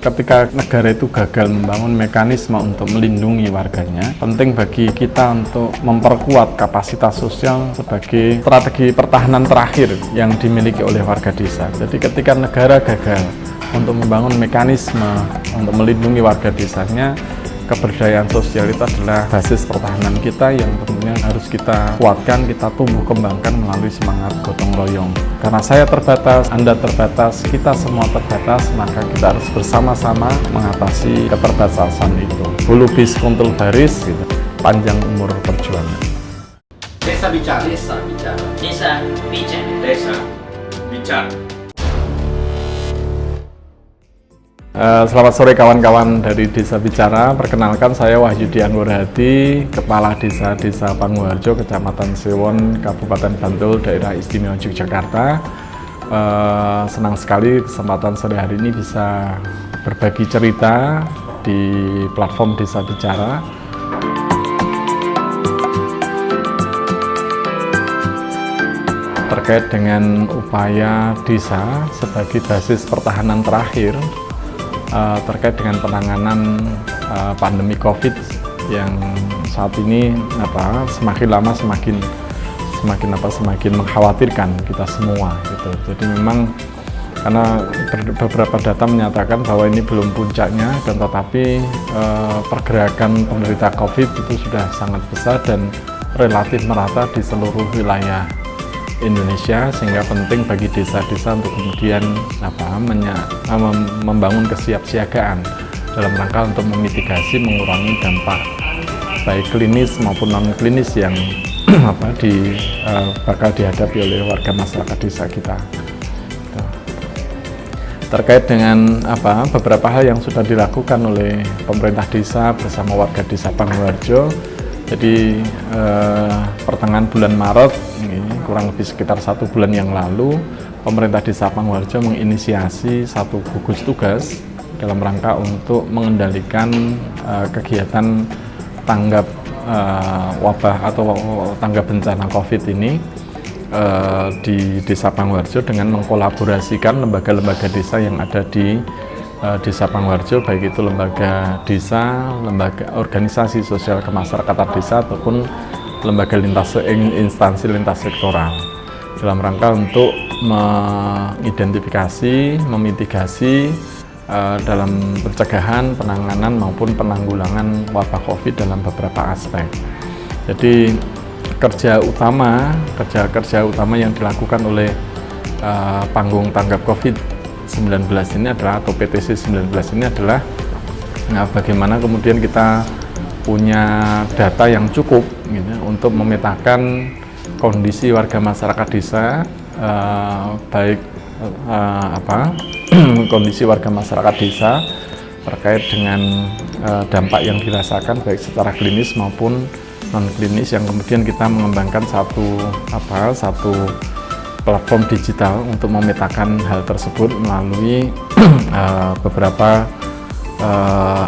ketika negara itu gagal membangun mekanisme untuk melindungi warganya, penting bagi kita untuk memperkuat kapasitas sosial sebagai strategi pertahanan terakhir yang dimiliki oleh warga desa. Jadi ketika negara gagal untuk membangun mekanisme untuk melindungi warga desanya, keberdayaan sosial itu adalah basis pertahanan kita yang tentunya harus kita kuatkan, kita tumbuh kembangkan melalui semangat gotong royong. Karena saya terbatas, Anda terbatas, kita semua terbatas, maka kita harus bersama-sama mengatasi keterbatasan itu. Hulu bis kuntul baris, gitu. Panjang umur perjuangan. Desa bicara. Desa bicara. Desa bicara. Desa bicara. Selamat sore kawan-kawan dari Desa Bicara. Perkenalkan, saya Wahyudi Anggurhadi, Kepala Desa Panguharjo, Kecamatan Sewon, Kabupaten Bantul, Daerah Istimewa Yogyakarta. Senang sekali kesempatan sore hari ini bisa berbagi cerita di platform Desa Bicara. Terkait dengan upaya desa sebagai basis pertahanan terakhir terkait dengan penanganan pandemi COVID yang saat ini semakin lama semakin mengkhawatirkan kita semua gitu. Jadi memang karena beberapa data menyatakan bahwa ini belum puncaknya, dan tetapi pergerakan penderita COVID itu sudah sangat besar dan relatif merata di seluruh wilayah Indonesia, sehingga penting bagi desa-desa untuk kemudian membangun kesiapsiagaan dalam rangka untuk memitigasi, mengurangi dampak baik klinis maupun non klinis yang bakal dihadapi oleh warga masyarakat desa kita. Terkait dengan beberapa hal yang sudah dilakukan oleh pemerintah desa bersama warga desa Panguharjo. Jadi pertengahan bulan Maret, kurang lebih sekitar 1 bulan yang lalu, pemerintah desa Panguharjo menginisiasi satu gugus tugas dalam rangka untuk mengendalikan kegiatan tanggap wabah atau tanggap bencana COVID ini di desa Panguharjo dengan mengkolaborasikan lembaga-lembaga desa yang ada di Desa Panguharjo, baik itu lembaga desa, lembaga organisasi sosial kemasyarakatan desa, ataupun lembaga instansi lintas sektoral dalam rangka untuk mengidentifikasi, memitigasi dalam pencegahan, penanganan maupun penanggulangan wabah COVID dalam beberapa aspek. Jadi kerja utama yang dilakukan oleh panggung tanggap COVID-19 ini adalah, atau PTC 19 ini adalah bagaimana kemudian kita punya data yang cukup gitu, untuk memetakan kondisi warga masyarakat desa, kondisi warga masyarakat desa terkait dengan dampak yang dirasakan baik secara klinis maupun non klinis, yang kemudian kita mengembangkan satu platform digital untuk memetakan hal tersebut melalui beberapa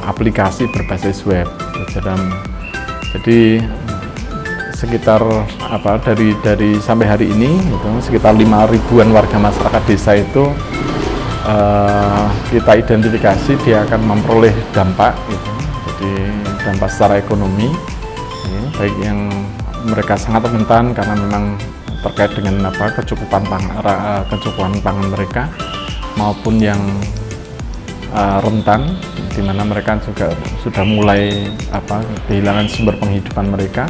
aplikasi berbasis web. Jadi sekitar dari sampai hari ini gitu, sekitar 5.000-an warga masyarakat desa itu kita identifikasi dia akan memperoleh dampak gitu. Jadi dampak secara ekonomi baik yang mereka sangat rentan karena memang terkait dengan kecukupan pangan mereka, maupun yang rentan di mana mereka juga sudah mulai kehilangan sumber penghidupan mereka,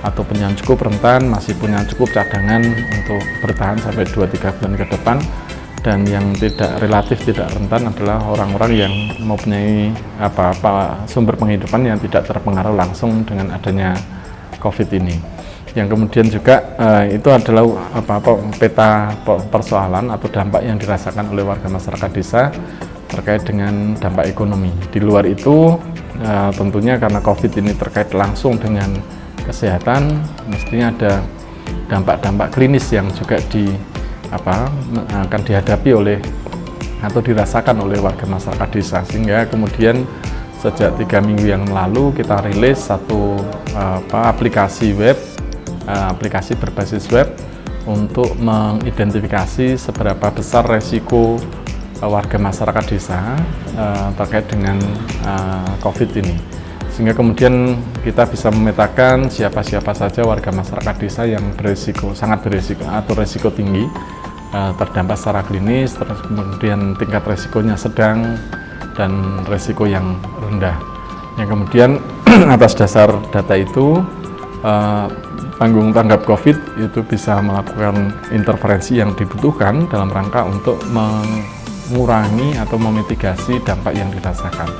ataupun yang cukup rentan masih punya cukup cadangan untuk bertahan sampai 2-3 bulan ke depan. Dan yang relatif tidak rentan adalah orang-orang yang mempunyai sumber penghidupan yang tidak terpengaruh langsung dengan adanya COVID ini. Yang kemudian juga itu adalah peta persoalan atau dampak yang dirasakan oleh warga masyarakat desa terkait dengan dampak ekonomi. Di luar itu tentunya karena COVID ini terkait langsung dengan kesehatan, mestinya ada dampak-dampak klinis yang juga akan dihadapi oleh atau dirasakan oleh warga masyarakat desa, sehingga kemudian sejak 3 minggu yang lalu kita rilis satu aplikasi berbasis web untuk mengidentifikasi seberapa besar resiko warga masyarakat desa terkait dengan COVID ini. Sehingga kemudian kita bisa memetakan siapa-siapa saja warga masyarakat desa yang sangat berisiko atau risiko tinggi terdampak secara klinis, terus kemudian tingkat risikonya sedang dan risiko yang rendah. Yang kemudian atas dasar data itu panggung tanggap COVID itu bisa melakukan intervensi yang dibutuhkan dalam rangka untuk mengurangi atau memitigasi dampak yang dirasakan.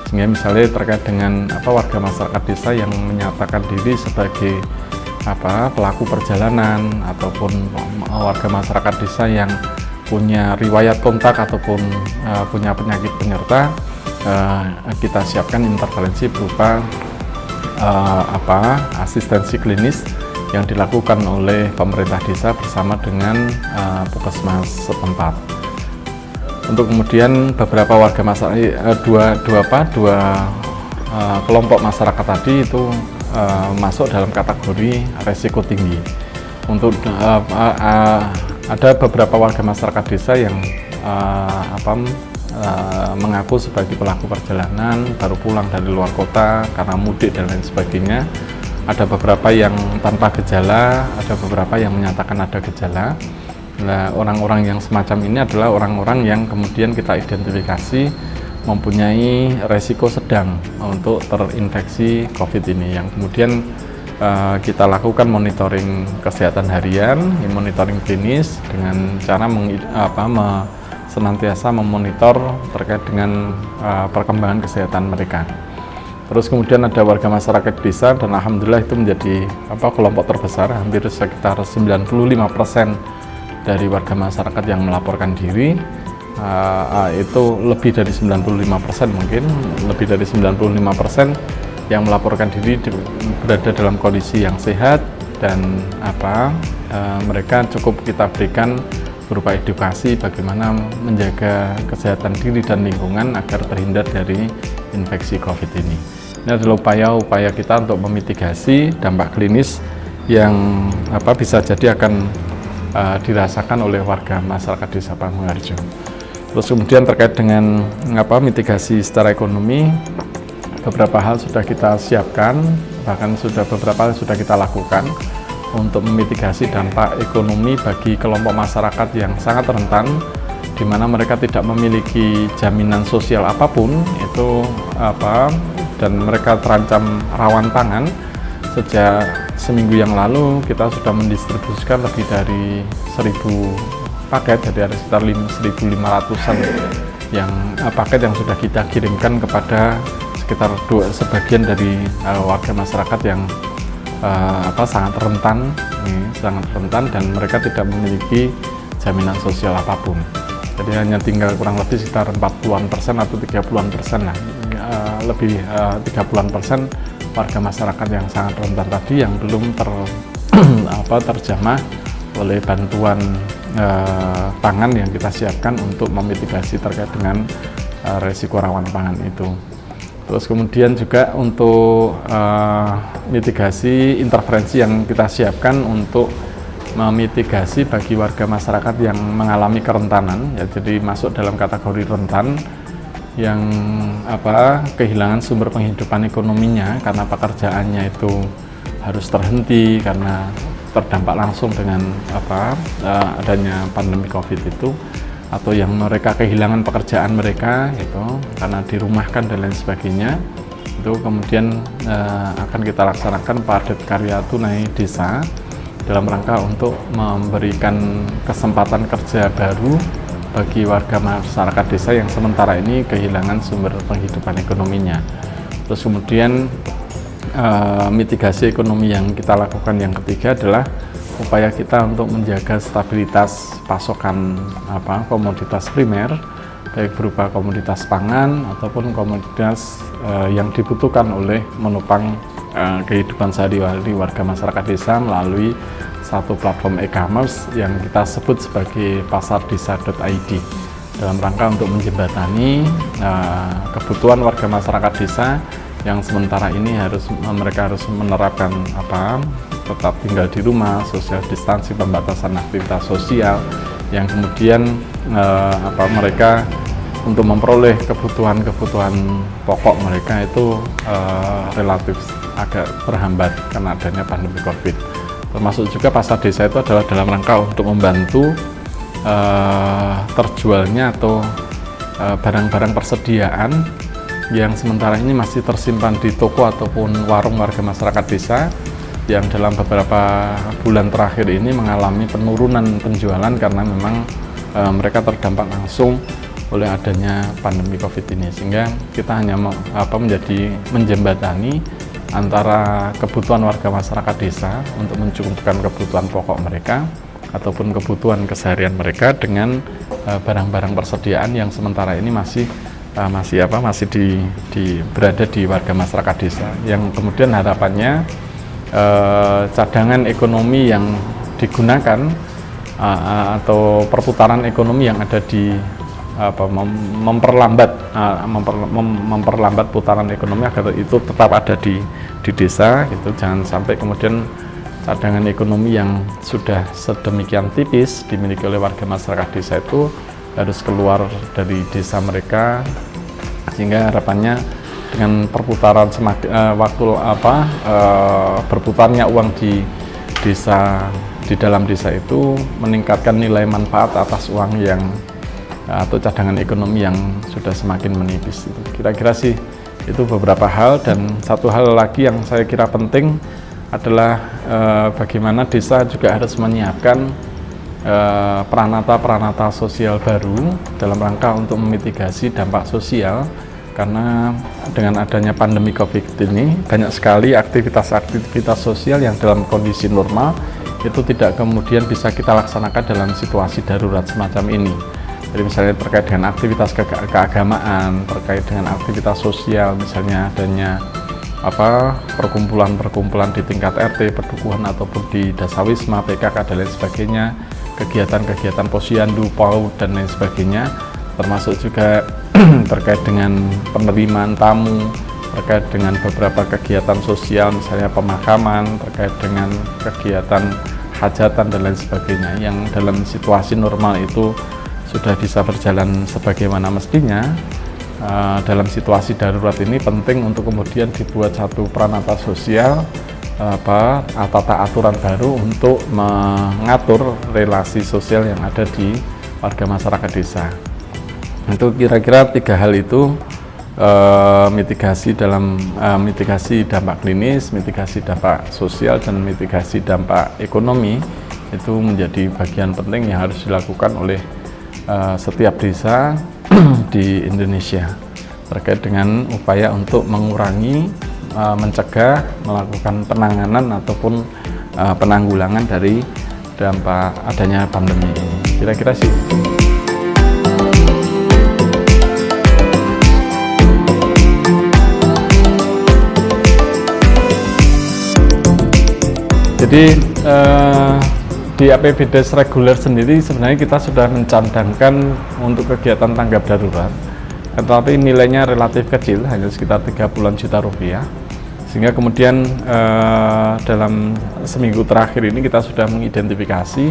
Sehingga misalnya terkait dengan warga masyarakat desa yang menyatakan diri sebagai pelaku perjalanan ataupun warga masyarakat desa yang punya riwayat kontak ataupun punya penyakit penyerta, kita siapkan intervensi berupa asistensi klinis yang dilakukan oleh pemerintah desa bersama dengan puskesmas setempat. Untuk kemudian beberapa warga masyarakat dua kelompok masyarakat tadi itu masuk dalam kategori resiko tinggi. Untuk ada beberapa warga masyarakat desa yang mengaku sebagai pelaku perjalanan, baru pulang dari luar kota karena mudik dan lain sebagainya. Ada beberapa yang tanpa gejala, ada beberapa yang menyatakan ada gejala. Nah, orang-orang yang semacam ini adalah orang-orang yang kemudian kita identifikasi mempunyai resiko sedang untuk terinfeksi COVID ini, yang kemudian kita lakukan monitoring kesehatan harian, monitoring klinis dengan cara senantiasa memonitor terkait dengan perkembangan kesehatan mereka. Terus kemudian ada warga masyarakat desa dan alhamdulillah itu menjadi kelompok terbesar, hampir sekitar 95% dari warga masyarakat yang melaporkan diri. Itu lebih dari 95%, mungkin lebih dari 95% yang melaporkan diri berada dalam kondisi yang sehat dan mereka cukup kita berikan berupa edukasi bagaimana menjaga kesehatan diri dan lingkungan agar terhindar dari infeksi COVID ini. Ini adalah upaya-upaya kita untuk memitigasi dampak klinis yang bisa jadi akan dirasakan oleh warga masyarakat desa Pangungharjo. Terus kemudian terkait dengan mitigasi secara ekonomi, beberapa hal sudah kita siapkan, bahkan beberapa hal sudah kita lakukan untuk memitigasi dampak ekonomi bagi kelompok masyarakat yang sangat rentan, di mana mereka tidak memiliki jaminan sosial apapun itu dan mereka terancam rawan pangan. Sejak seminggu yang lalu kita sudah mendistribusikan lebih dari 1.000 paket, jadi ada sekitar 1.500-an yang paket yang sudah kita kirimkan kepada sekitar sebagian dari warga masyarakat yang sangat rentan dan mereka tidak memiliki jaminan sosial apapun. Jadi hanya tinggal kurang lebih sekitar 40% atau 30% lah, lebih 30% warga masyarakat yang sangat rentan tadi yang belum terjamah oleh bantuan pangan yang kita siapkan untuk memitigasi terkait dengan resiko rawan pangan itu. Terus kemudian juga untuk mitigasi intervensi yang kita siapkan untuk memitigasi bagi warga masyarakat yang mengalami kerentanan, ya, jadi masuk dalam kategori rentan yang kehilangan sumber penghidupan ekonominya karena pekerjaannya itu harus terhenti karena terdampak langsung dengan adanya pandemi COVID itu, atau yang mereka kehilangan pekerjaan mereka itu karena dirumahkan dan lain sebagainya. Itu kemudian akan kita laksanakan padat karya tunai desa dalam rangka untuk memberikan kesempatan kerja baru bagi warga masyarakat desa yang sementara ini kehilangan sumber penghidupan ekonominya. Terus kemudian mitigasi ekonomi yang kita lakukan yang ketiga adalah upaya kita untuk menjaga stabilitas pasokan komoditas primer, baik berupa komoditas pangan ataupun komoditas yang dibutuhkan oleh menopang kehidupan sehari-hari warga masyarakat desa melalui satu platform e-commerce yang kita sebut sebagai pasardesa.id dalam rangka untuk menjembatani kebutuhan warga masyarakat desa yang sementara ini mereka harus menerapkan tetap tinggal di rumah, social distancing, pembatasan aktivitas sosial, yang kemudian mereka untuk memperoleh kebutuhan pokok mereka itu relatif agak terhambat karena adanya pandemi COVID. Termasuk juga pasar desa itu adalah dalam rangka untuk membantu terjualnya atau barang-barang persediaan yang sementara ini masih tersimpan di toko ataupun warung warga masyarakat desa yang dalam beberapa bulan terakhir ini mengalami penurunan penjualan karena memang mereka terdampak langsung oleh adanya pandemi COVID ini, sehingga kita hanya menjadi menjembatani antara kebutuhan warga masyarakat desa untuk mencukupkan kebutuhan pokok mereka ataupun kebutuhan keseharian mereka dengan barang-barang persediaan yang sementara ini masih berada di warga masyarakat desa, yang kemudian harapannya cadangan ekonomi yang digunakan atau perputaran ekonomi yang ada di memperlambat putaran ekonomi agar itu tetap ada di desa gitu. Jangan sampai kemudian cadangan ekonomi yang sudah sedemikian tipis dimiliki oleh warga masyarakat desa itu harus keluar dari desa mereka, sehingga harapannya dengan perputaran berputarnya uang di desa, di dalam desa itu meningkatkan nilai manfaat atas uang yang atau cadangan ekonomi yang sudah semakin menipis. Kira-kira sih itu beberapa hal. Dan satu hal lagi yang saya kira penting adalah bagaimana desa juga harus menyiapkan peranata sosial baru dalam rangka untuk memitigasi dampak sosial, karena dengan adanya pandemi COVID ini banyak sekali aktivitas sosial yang dalam kondisi normal itu tidak kemudian bisa kita laksanakan dalam situasi darurat semacam ini. Jadi misalnya terkait dengan aktivitas keagamaan, terkait dengan aktivitas sosial, misalnya adanya perkumpulan-perkumpulan di tingkat RT, perdukuhan ataupun di dasawisma, PKK dan lain sebagainya, kegiatan-kegiatan posyandu, PAUD dan lain sebagainya, termasuk juga terkait dengan penerimaan tamu, terkait dengan beberapa kegiatan sosial, misalnya pemakaman, terkait dengan kegiatan hajatan dan lain sebagainya, yang dalam situasi normal itu sudah bisa berjalan sebagaimana mestinya. Dalam situasi darurat ini penting untuk kemudian dibuat satu peranata sosial atau aturan baru untuk mengatur relasi sosial yang ada di warga masyarakat desa. Itu kira-kira 3 hal itu, mitigasi dampak klinis, mitigasi dampak sosial, dan mitigasi dampak ekonomi itu menjadi bagian penting yang harus dilakukan oleh setiap desa di Indonesia terkait dengan upaya untuk mengurangi, mencegah, melakukan penanganan ataupun penanggulangan dari dampak adanya pandemi ini. Kira-kira sih. Jadi di APBDes reguler sendiri sebenarnya kita sudah mencadangkan untuk kegiatan tanggap darurat, tetapi nilainya relatif kecil, hanya sekitar 30-an juta rupiah. Sehingga kemudian dalam seminggu terakhir ini kita sudah mengidentifikasi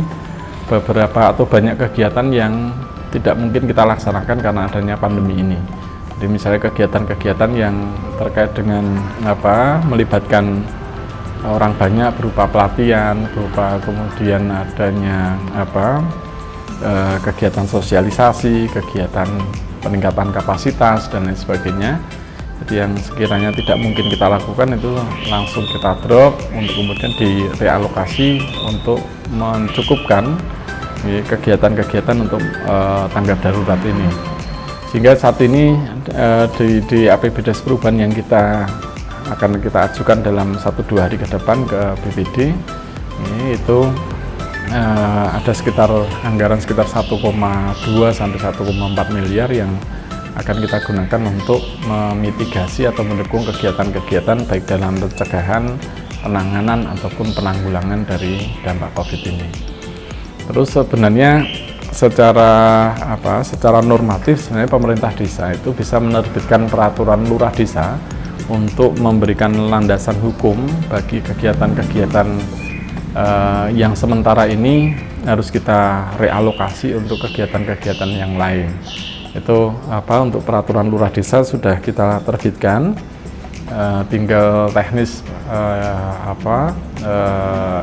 beberapa atau banyak kegiatan yang tidak mungkin kita laksanakan karena adanya pandemi ini. Jadi misalnya kegiatan-kegiatan yang terkait dengan melibatkan orang banyak, berupa pelatihan, berupa kemudian adanya kegiatan sosialisasi, kegiatan peningkatan kapasitas dan lain sebagainya. Jadi yang sekiranya tidak mungkin kita lakukan itu langsung kita drop untuk kemudian direalokasi untuk mencukupkan kegiatan-kegiatan untuk tanggap darurat ini. Sehingga saat ini di APBDes perubahan yang akan kita ajukan dalam 1-2 hari ke depan ke BPD ini itu ada anggaran sekitar 1,2 sampai 1,4 miliar yang akan kita gunakan untuk memitigasi atau mendukung kegiatan-kegiatan baik dalam pencegahan, penanganan ataupun penanggulangan dari dampak COVID ini. Terus sebenarnya secara normatif sebenarnya pemerintah desa itu bisa menerbitkan peraturan lurah desa untuk memberikan landasan hukum bagi kegiatan-kegiatan yang sementara ini harus kita realokasi untuk kegiatan-kegiatan yang lain. Itu untuk peraturan lurah desa sudah kita terbitkan, tinggal teknis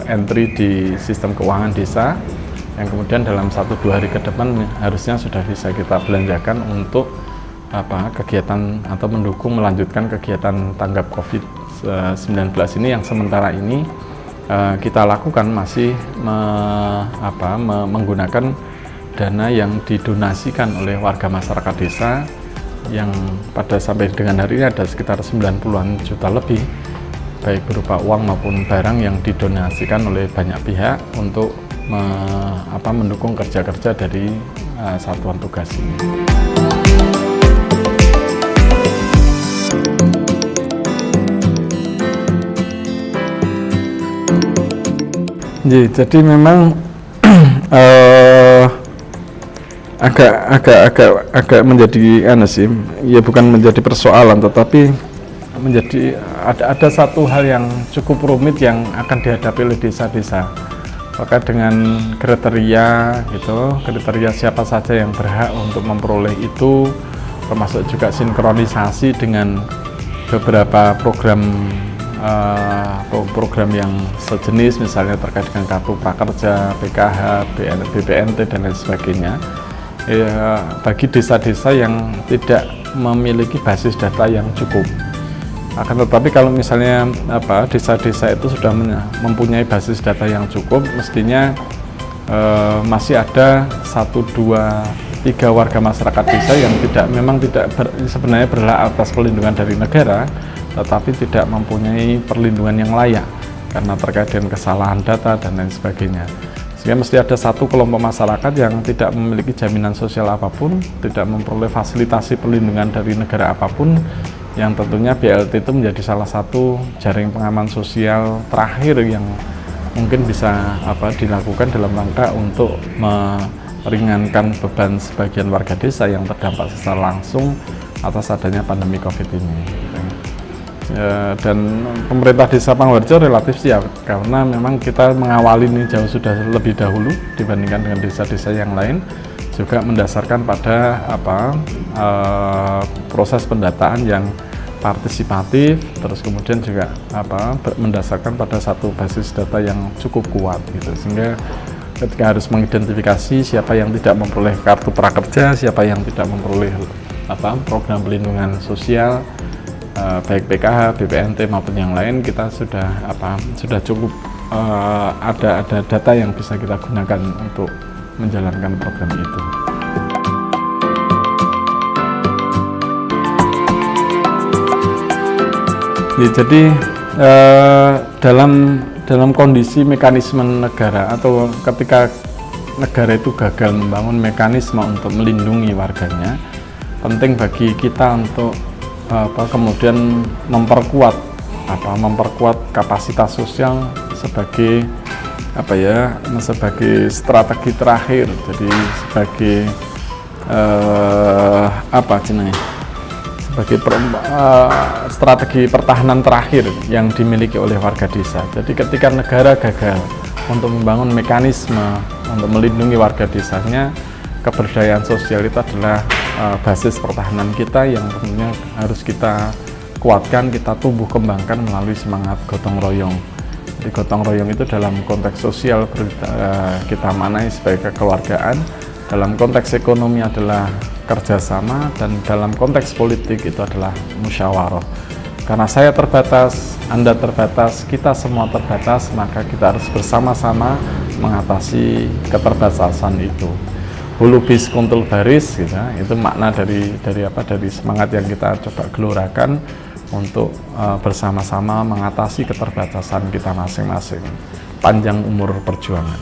entry di sistem keuangan desa yang kemudian dalam 1-2 hari ke depan harusnya sudah bisa kita belanjakan untuk kegiatan atau mendukung melanjutkan kegiatan tanggap COVID-19 ini yang sementara ini kita lakukan masih menggunakan dana yang didonasikan oleh warga masyarakat desa yang pada sampai dengan hari ini ada sekitar 90-an juta lebih, baik berupa uang maupun barang yang didonasikan oleh banyak pihak untuk mendukung kerja-kerja dari satuan tugas ini. Jadi memang agak menjadi ya bukan menjadi persoalan, tetapi menjadi ada satu hal yang cukup rumit yang akan dihadapi oleh desa-desa terkait dengan kriteria siapa saja yang berhak untuk memperoleh itu, termasuk juga sinkronisasi dengan beberapa program yang sejenis, misalnya terkait dengan kartu prakerja, PKH, BPNT dan lain sebagainya. Bagi desa-desa yang tidak memiliki basis data yang cukup. Akan tetapi kalau misalnya desa-desa itu sudah mempunyai basis data yang cukup, mestinya masih ada 1, 2, 3 warga masyarakat desa yang sebenarnya berhak atas perlindungan dari negara, tetapi tidak mempunyai perlindungan yang layak karena terkait dengan kesalahan data dan lain sebagainya. Sehingga mesti ada satu kelompok masyarakat yang tidak memiliki jaminan sosial apapun, tidak memperoleh fasilitasi perlindungan dari negara apapun, yang tentunya BLT itu menjadi salah satu jaring pengaman sosial terakhir yang mungkin bisa dilakukan dalam rangka untuk meringankan beban sebagian warga desa yang terdampak secara langsung atas adanya pandemi COVID ini. Dan pemerintah desa Pangwarjo relatif siap karena memang kita mengawali ini jauh sudah lebih dahulu dibandingkan dengan desa-desa yang lain, juga mendasarkan pada proses pendataan yang partisipatif, terus kemudian juga mendasarkan pada satu basis data yang cukup kuat gitu, sehingga ketika harus mengidentifikasi siapa yang tidak memperoleh kartu prakerja, siapa yang tidak memperoleh program pelindungan sosial, baik PKH, BPNT maupun yang lain, kita sudah cukup ada data yang bisa kita gunakan untuk menjalankan program itu. Ya, jadi dalam kondisi mekanisme negara atau ketika negara itu gagal membangun mekanisme untuk melindungi warganya, penting bagi kita untuk kemudian memperkuat kapasitas sosial sebagai sebagai strategi terakhir, jadi sebagai strategi pertahanan terakhir yang dimiliki oleh warga desa. Jadi ketika negara gagal untuk membangun mekanisme untuk melindungi warga desanya, keberdayaan sosial itu adalah basis pertahanan kita yang tentunya harus kita kuatkan, kita tumbuh kembangkan melalui semangat gotong royong. Jadi gotong royong itu dalam konteks sosial kita maknai sebagai kekeluargaan, dalam konteks ekonomi adalah kerjasama, dan dalam konteks politik itu adalah musyawarah. Karena saya terbatas, Anda terbatas, kita semua terbatas, maka kita harus bersama-sama mengatasi keterbatasan itu. Hulu bis kuntul baris, gitu, itu makna dari semangat yang kita coba gelorakan untuk bersama-sama mengatasi keterbatasan kita masing-masing. Panjang umur perjuangan.